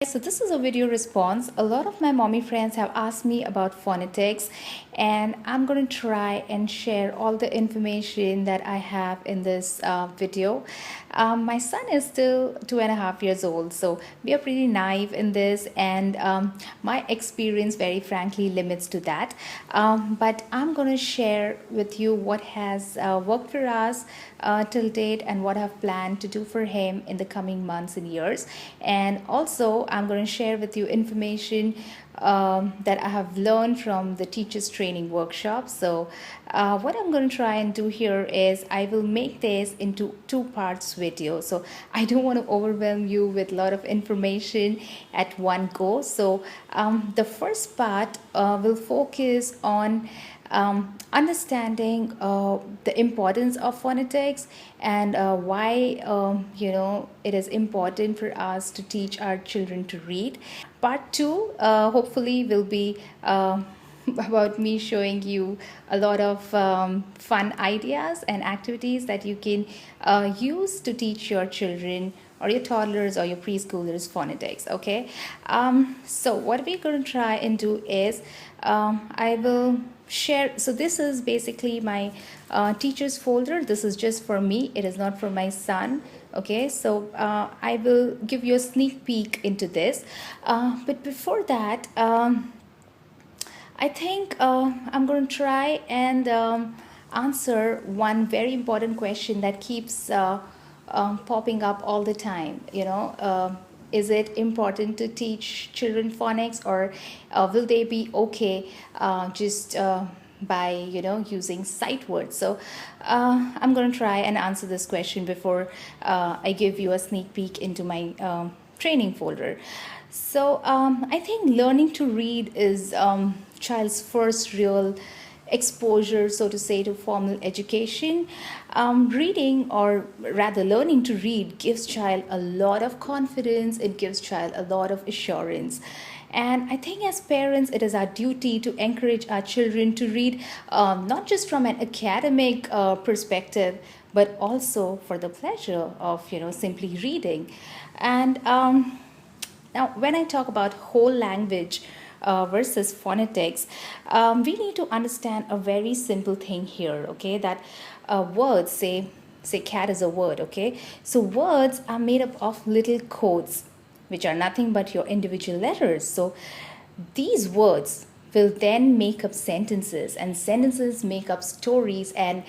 So this is a video response. A lot of my mommy friends have asked me about phonetics, and I'm going to try and share all the information that I have in this video. My son is still 2.5 years old, so we are pretty naive in this, and my experience very frankly limits to that. But I'm going to share with you what has worked for us till date and what I've planned to do for him in the coming months and years. And also I'm going to share with you information that I have learned from the teachers training workshop. So what I'm going to try and do here is I will make this into two parts video. So I don't want to overwhelm you with a lot of information at one go. So the first part will focus on understanding the importance of phonetics and why it is important for us to teach our children to read. Part 2 hopefully will be about me showing you a lot of fun ideas and activities that you can use to teach your children or your toddlers or your preschoolers phonetics. Okay, so what we're going to try and do is I will share. So this is basically my teachers folder. This is just for me, it is not for my son. Okay, so I will give you a sneak peek into this, but before that I think I'm going to try and answer one very important question that keeps popping up all the time. Is it important to teach children phonics, or will they be okay just by using sight words? So I'm going to try and answer this question before I give you a sneak peek into my training folder. So I think learning to read is child's first real exposure, so to say, to formal education. Reading, or rather learning to read, gives child a lot of confidence. It gives child a lot of assurance. And I think as parents, it is our duty to encourage our children to read, not just from an academic perspective, but also for the pleasure of simply reading. And now, when I talk about whole language versus phonetics, we need to understand a very simple thing here. Okay, that words, say cat is a word. Okay, so words are made up of little codes, which are nothing but your individual letters. So these words will then make up sentences, and sentences make up stories. And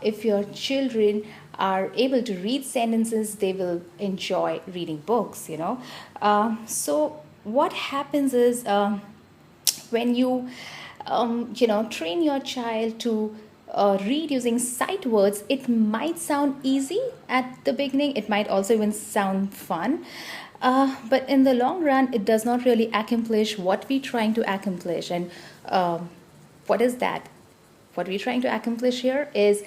if your children are able to read sentences, they will enjoy reading books. So what happens is, when you train your child to read using sight words, it might sound easy at the beginning. It might also even sound fun. But in the long run, it does not really accomplish what we're trying to accomplish. And what is that? What we're trying to accomplish here is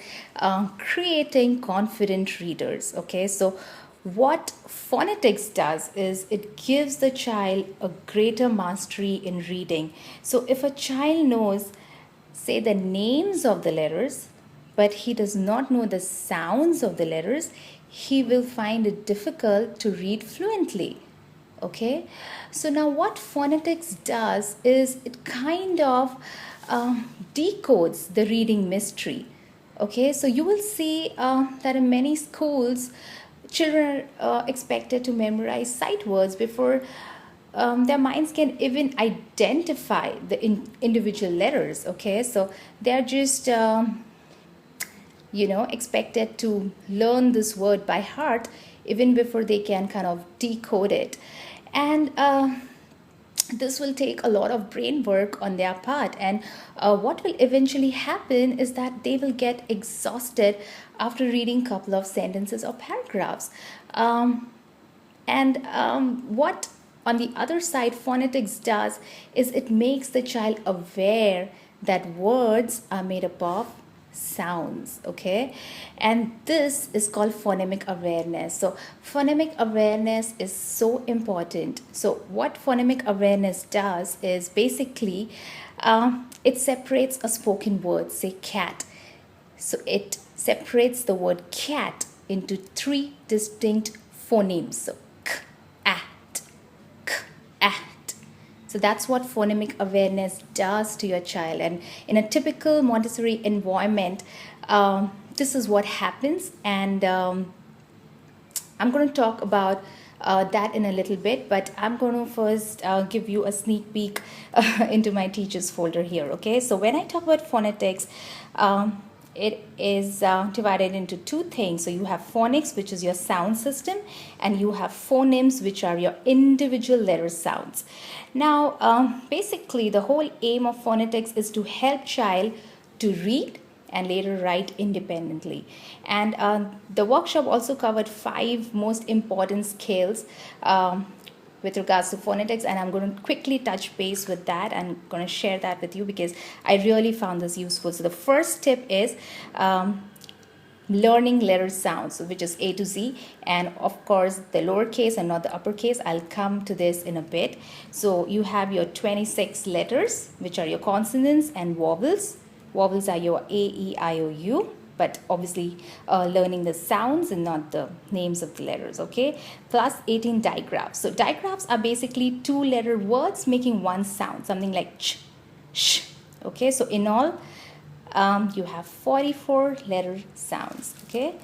creating confident readers. Okay, so what phonetics does is it gives the child a greater mastery in reading. So if a child knows, say, the names of the letters, but he does not know the sounds of the letters, he will find it difficult to read fluently. Okay, so now what phonetics does is it kind of decodes the reading mystery. Okay, so you will see that in many schools, children are expected to memorize sight words before their minds can even identify the individual letters. Okay, so they're just expected to learn this word by heart even before they can kind of decode it. And this will take a lot of brain work on their part. And what will eventually happen is that they will get exhausted after reading a couple of sentences or paragraphs. What on the other side phonetics does is it makes the child aware that words are made up of sounds. Okay, and this is called phonemic awareness. So phonemic awareness is so important. So what phonemic awareness does is basically it separates a spoken word, say cat. So it separates the word cat into three distinct phonemes. So k, at, k, So that's what phonemic awareness does to your child. And in a typical Montessori environment, this is what happens. And I'm going to talk about that in a little bit, but I'm going to first give you a sneak peek into my teachers folder here. Okay, so when I talk about phonetics, it is divided into two things. So you have phonics, which is your sound system, and you have phonemes, which are your individual letter sounds. Now, basically, the whole aim of phonetics is to help child to read and later write independently. And the workshop also covered 5 most important skills with regards to phonetics, and I'm going to quickly touch base with that. I'm going to share that with you because I really found this useful. So the first tip is learning letter sounds, which is A to Z, and of course the lowercase and not the uppercase. I'll come to this in a bit. So you have your 26 letters, which are your consonants and vowels. Vowels are your A, E, I, O, U, but obviously learning the sounds and not the names of the letters, okay? Plus 18 digraphs. So digraphs are basically 2-letter words making one sound, something like ch, sh, okay? So in all, you have 44 letter sounds, okay?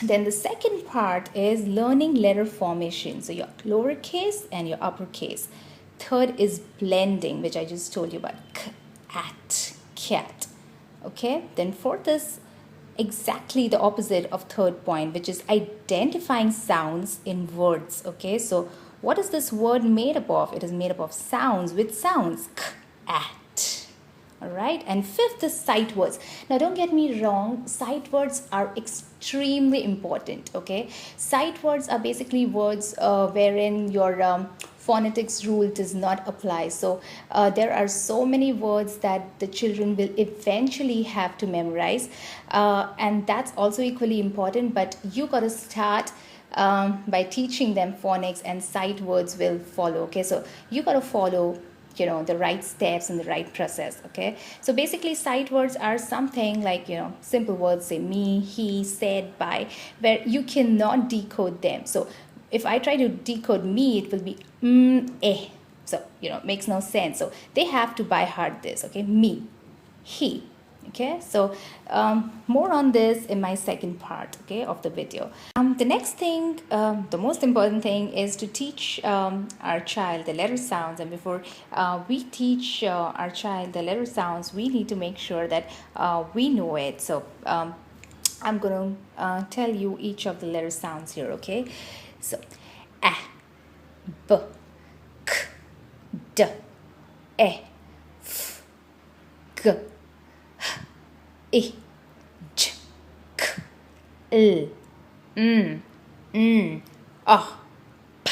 Then the second part is learning letter formation. So your lowercase and your uppercase. Third is blending, which I just told you about. K, at, cat. Okay, then fourth is exactly the opposite of third point, which is identifying sounds in words. Okay, so what is this word made up of? It is made up of sounds with sounds. K, at. All right, and fifth is sight words. Now don't get me wrong, sight words are extremely important. Okay, sight words are basically words wherein your phonetics rule does not apply. So there are so many words that the children will eventually have to memorize, and that's also equally important, but you got to start by teaching them phonics, and sight words will follow. Okay, so you got to follow the right steps and the right process. Okay, so basically sight words are something like simple words, say me, he, said, by, where you cannot decode them. So if I try to decode me, it will be eh. So it makes no sense. So they have to by heart this. Okay, me, he. Okay, so more on this in my second part, okay, of the video. The next thing, the most important thing is to teach our child the letter sounds. And before we teach our child the letter sounds, we need to make sure that we know it. So I'm going to tell you each of the letter sounds here, okay? So a, b, k, d, e, f, g, I, j, k, l, ah, p,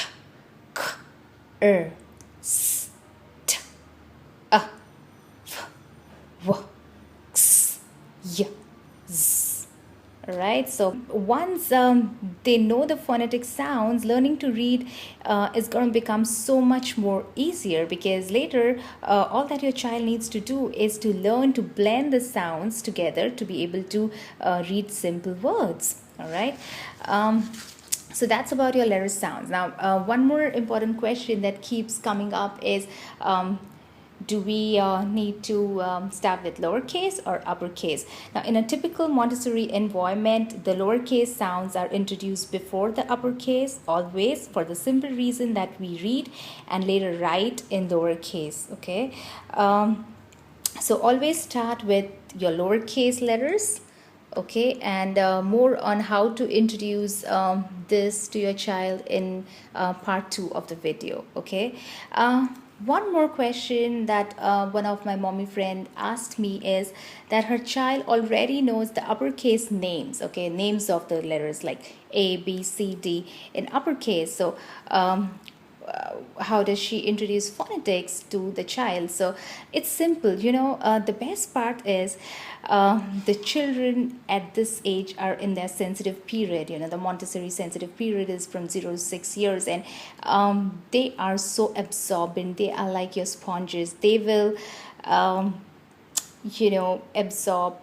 k, s, t, a, f, w, x, y, z. Right, so once they know the phonetic sounds, learning to read is going to become so much more easier, because later all that your child needs to do is to learn to blend the sounds together to be able to read simple words. All right. So that's about your letter sounds. Now, one more important question that keeps coming up is, do we need to start with lowercase or uppercase? Now, in a typical Montessori environment, the lowercase sounds are introduced before the uppercase, always, for the simple reason that we read and later write in lowercase. Okay, so always start with your lowercase letters. Okay, and more on how to introduce this to your child in part 2 of the video. Okay. One more question that one of my mommy friend asked me is that her child already knows the uppercase names, okay, names of the letters like A, B, C, D in uppercase. So how does she introduce phonetics to the child? So it's simple. The best part is the children at this age are in their sensitive period. The Montessori sensitive period is from 0 to 6 years, and they are so absorbent. They are like your sponges. They will absorb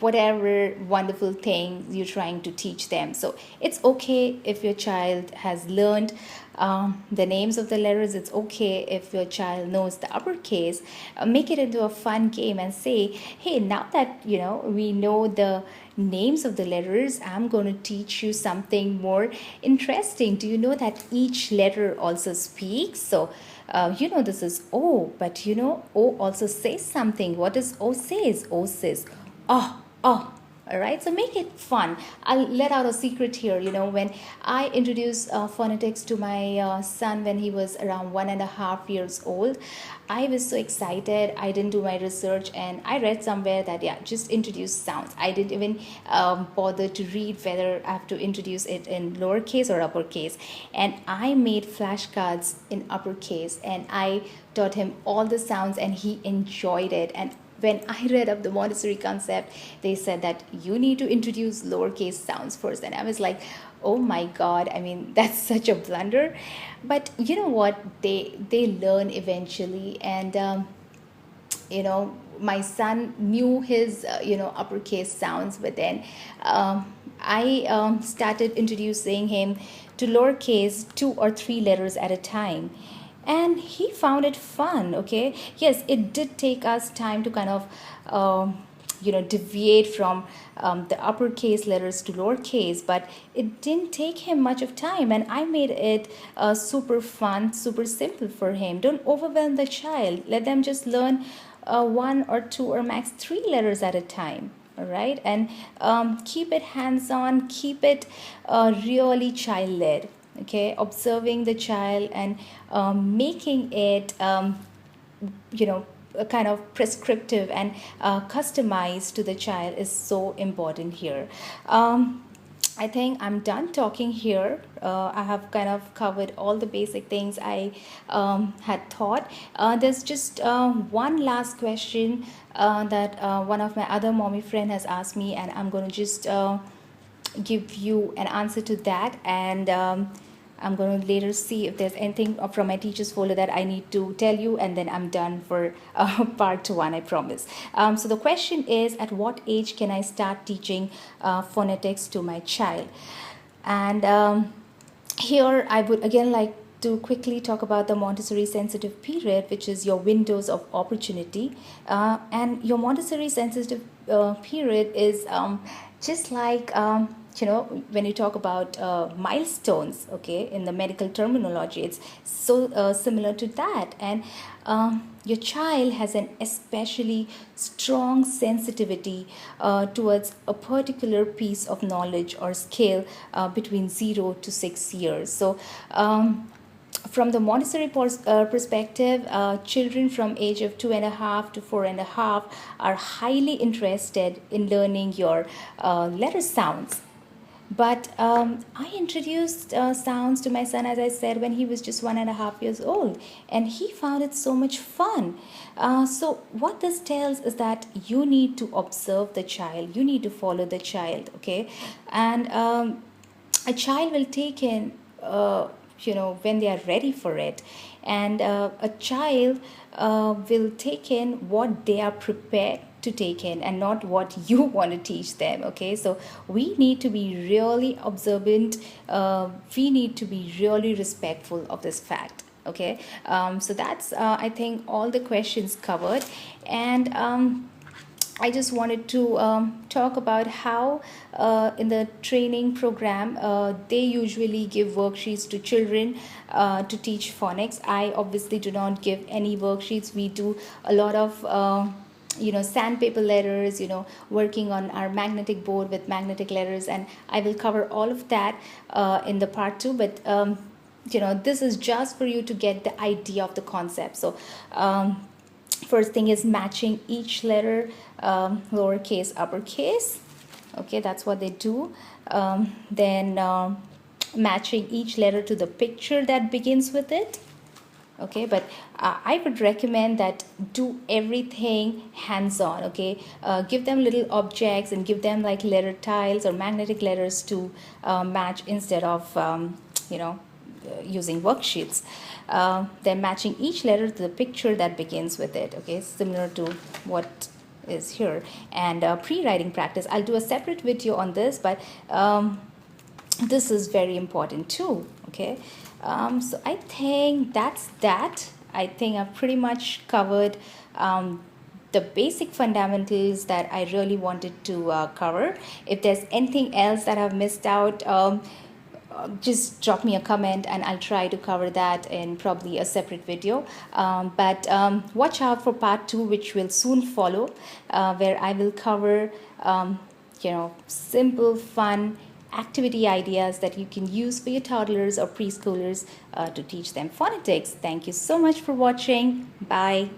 whatever wonderful thing you're trying to teach them. So it's okay if your child has learned the names of the letters. It's okay if your child knows the uppercase. Make it into a fun game and say, hey, now that we know the names of the letters, I'm going to teach you something more interesting. Do you know that each letter also speaks? So this is O, but O also says something. What does O says? O says, oh, oh. All right, so make it fun. I'll let out a secret here. When I introduced phonetics to my son when he was around 1.5 years old, I was so excited. I didn't do my research, and I read somewhere that, yeah, just introduce sounds. I didn't even bother to read whether I have to introduce it in lowercase or uppercase. And I made flashcards in uppercase, and I taught him all the sounds, and he enjoyed it. And when I read up the Montessori concept, they said that you need to introduce lowercase sounds first. And I was like, oh my God, I mean, that's such a blunder. But you know what? They learn eventually. And, my son knew his, uppercase sounds. But then I started introducing him to lowercase 2 or 3 letters at a time, and he found it fun. Okay, yes, it did take us time to kind of deviate from the uppercase letters to lowercase, but it didn't take him much of time, and I made it super fun, super simple for him. Don't overwhelm the child. Let them just learn 1 or 2 or max 3 letters at a time. All right, and keep it hands-on, keep it really child-led. Okay, observing the child and making it kind of prescriptive and customized to the child is so important here. I think I'm done talking here. I have kind of covered all the basic things I had thought. There's just one last question that one of my other mommy friend has asked me, and I'm going to just give you an answer to that. And I'm going to later see if there's anything from my teacher's folder that I need to tell you, and then I'm done for part 1, I promise. So the question is, at what age can I start teaching phonetics to my child? And here I would again like to quickly talk about the Montessori sensitive period, which is your windows of opportunity. And your Montessori sensitive period is just like when you talk about milestones, okay, in the medical terminology, it's so similar to that. And your child has an especially strong sensitivity towards a particular piece of knowledge or skill between 0 to 6 years. So from the Montessori perspective, children from age of 2.5 to 4.5 are highly interested in learning your letter sounds. But I introduced sounds to my son, as I said, when he was just 1.5 years old, and he found it so much fun. So what this tells is that you need to observe the child, you need to follow the child, okay? And a child will take in, when they are ready for it. And a child will take in what they are prepared to take in, and not what you want to teach them. Okay, so we need to be really observant. We need to be really respectful of this fact. Okay, so that's I think all the questions covered. And I just wanted to talk about how in the training program they usually give worksheets to children to teach phonics. I obviously do not give any worksheets. We do a lot of sandpaper letters, working on our magnetic board with magnetic letters, and I will cover all of that in the part 2. But this is just for you to get the idea of the concept. So first thing is matching each letter, lowercase, uppercase. Okay, that's what they do. Then matching each letter to the picture that begins with it. Okay, but I would recommend that do everything hands-on. Okay, give them little objects and give them like letter tiles or magnetic letters to match, instead of using worksheets. Then matching each letter to the picture that begins with it. Okay, similar to what is here, and pre-writing practice. I'll do a separate video on this, but this is very important too. Okay, so I think that's that. I think I've pretty much covered the basic fundamentals that I really wanted to cover. If there's anything else that I've missed out, just drop me a comment and I'll try to cover that in probably a separate video. But watch out for part 2, which will soon follow, where I will cover simple, fun activity ideas that you can use for your toddlers or preschoolers to teach them phonetics. Thank you so much for watching. Bye.